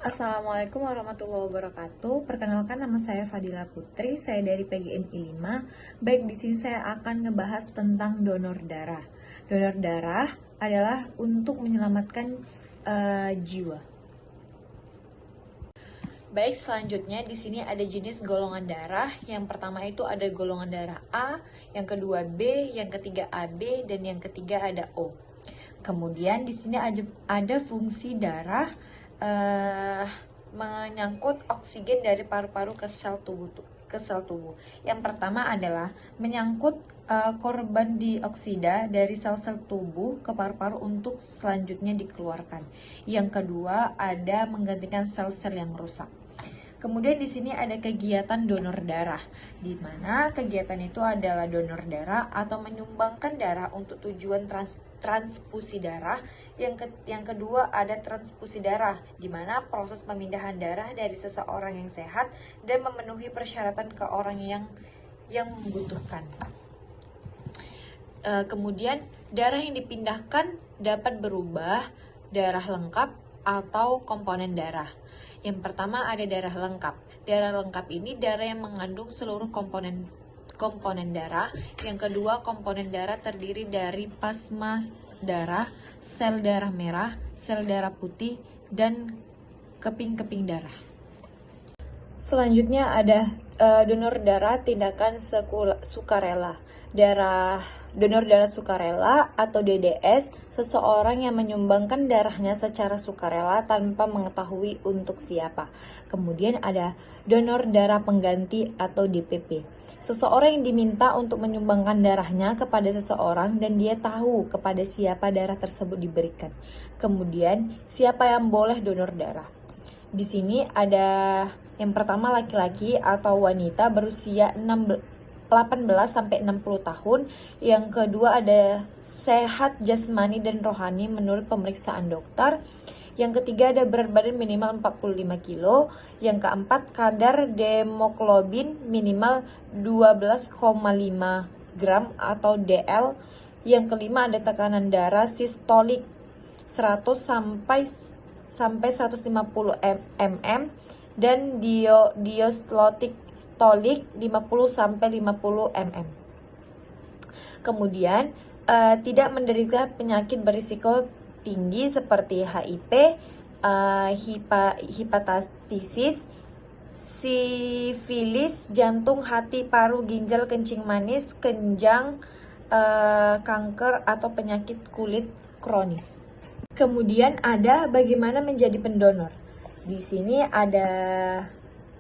Assalamualaikum warahmatullahi wabarakatuh. Perkenalkan, nama saya Fadila Putri, saya dari PGMI 5. Baik, di sini saya akan ngebahas tentang donor darah. Donor darah adalah untuk menyelamatkan jiwa. Baik, selanjutnya di sini ada jenis golongan darah. Yang pertama itu ada golongan darah A, yang kedua B, yang ketiga AB, dan yang ketiga ada O. Kemudian di sini ada fungsi darah menyangkut oksigen dari paru-paru ke sel tubuh. Yang pertama adalah menyangkut korban dioksida dari sel-sel tubuh ke paru-paru untuk selanjutnya dikeluarkan. Yang kedua ada menggantikan sel-sel yang rusak. Kemudian di sini ada kegiatan donor darah, di mana kegiatan itu adalah donor darah atau menyumbangkan darah untuk tujuan transfusi darah. Yang kedua ada transfusi darah, di mana proses pemindahan darah dari seseorang yang sehat dan memenuhi persyaratan ke orang yang membutuhkan. Kemudian darah yang dipindahkan dapat berubah darah lengkap atau komponen darah. Yang pertama ada darah lengkap. Darah lengkap ini darah yang mengandung seluruh komponen darah. Yang kedua, komponen darah terdiri dari plasma darah, sel darah merah, sel darah putih, dan keping-keping darah. Selanjutnya ada donor darah tindakan sukarela. Donor darah sukarela atau DDS, seseorang yang menyumbangkan darahnya secara sukarela tanpa mengetahui untuk siapa. Kemudian ada donor darah pengganti atau DPP. Seseorang yang diminta untuk menyumbangkan darahnya kepada seseorang dan dia tahu kepada siapa darah tersebut diberikan. Kemudian, siapa yang boleh donor darah? Di sini ada yang pertama laki-laki atau wanita berusia 18 sampai 60 tahun. Yang kedua ada sehat jasmani dan rohani menurut pemeriksaan dokter. Yang ketiga ada berat badan minimal 45 kilo. Yang keempat kadar hemoglobin minimal 12,5 gram atau DL. Yang kelima ada tekanan darah sistolik 100 sampai 150 mm dan diastolik 50 sampai 50 mm. Kemudian tidak menderita penyakit berisiko tinggi seperti HIV, hepatitis, sifilis, jantung, hati, paru, ginjal, kencing manis, kenjang, kanker atau penyakit kulit kronis. Kemudian ada bagaimana menjadi pendonor. Di sini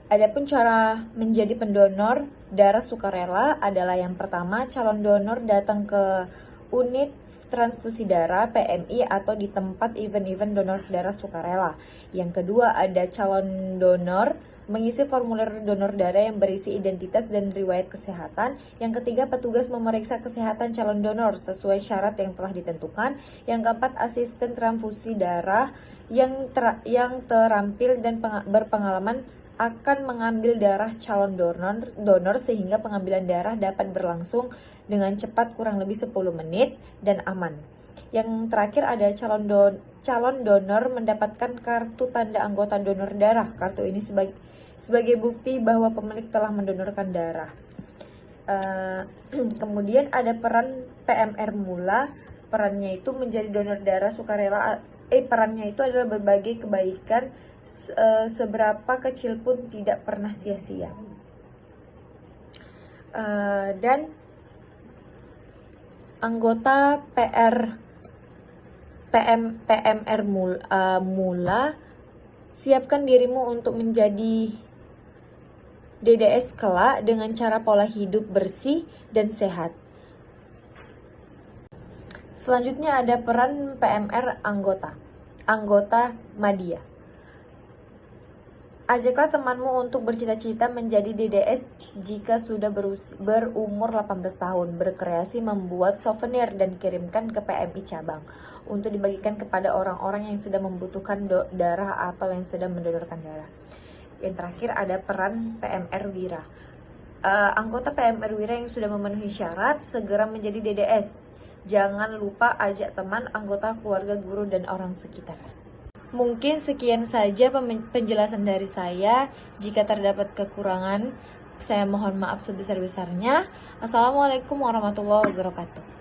Adapun cara menjadi pendonor darah sukarela adalah yang pertama, calon donor datang ke unit transfusi darah PMI atau di tempat event-event donor darah sukarela. Yang kedua, ada calon donor mengisi formulir donor darah yang berisi identitas dan riwayat kesehatan. Yang ketiga, petugas memeriksa kesehatan calon donor sesuai syarat yang telah ditentukan. Yang keempat, asisten transfusi darah yang terampil dan berpengalaman akan mengambil darah calon donor sehingga pengambilan darah dapat berlangsung dengan cepat kurang lebih 10 menit dan aman. Yang terakhir ada calon donor mendapatkan kartu tanda anggota donor darah. Kartu ini sebagai bukti bahwa pemilik telah mendonorkan darah. Kemudian ada peran PMR mula. Perannya itu menjadi donor darah sukarela. Perannya itu adalah berbagai kebaikan seberapa kecil pun tidak pernah sia-sia. Dan anggota PMR mula, siapkan dirimu untuk menjadi DDS kelak dengan cara pola hidup bersih dan sehat. Selanjutnya ada peran PMR anggota media. Ajaklah temanmu untuk bercita-cita menjadi DDS jika sudah berumur 18 tahun, berkreasi membuat souvenir dan kirimkan ke PMI cabang untuk dibagikan kepada orang-orang yang sedang membutuhkan darah atau yang sedang mendonorkan darah. Yang terakhir ada peran PMR Wira. Anggota PMR Wira yang sudah memenuhi syarat segera menjadi DDS. Jangan lupa ajak teman, anggota keluarga, guru, dan orang sekitar. Mungkin sekian saja penjelasan dari saya. Jika terdapat kekurangan, saya mohon maaf sebesar-besarnya. Assalamualaikum warahmatullahi wabarakatuh.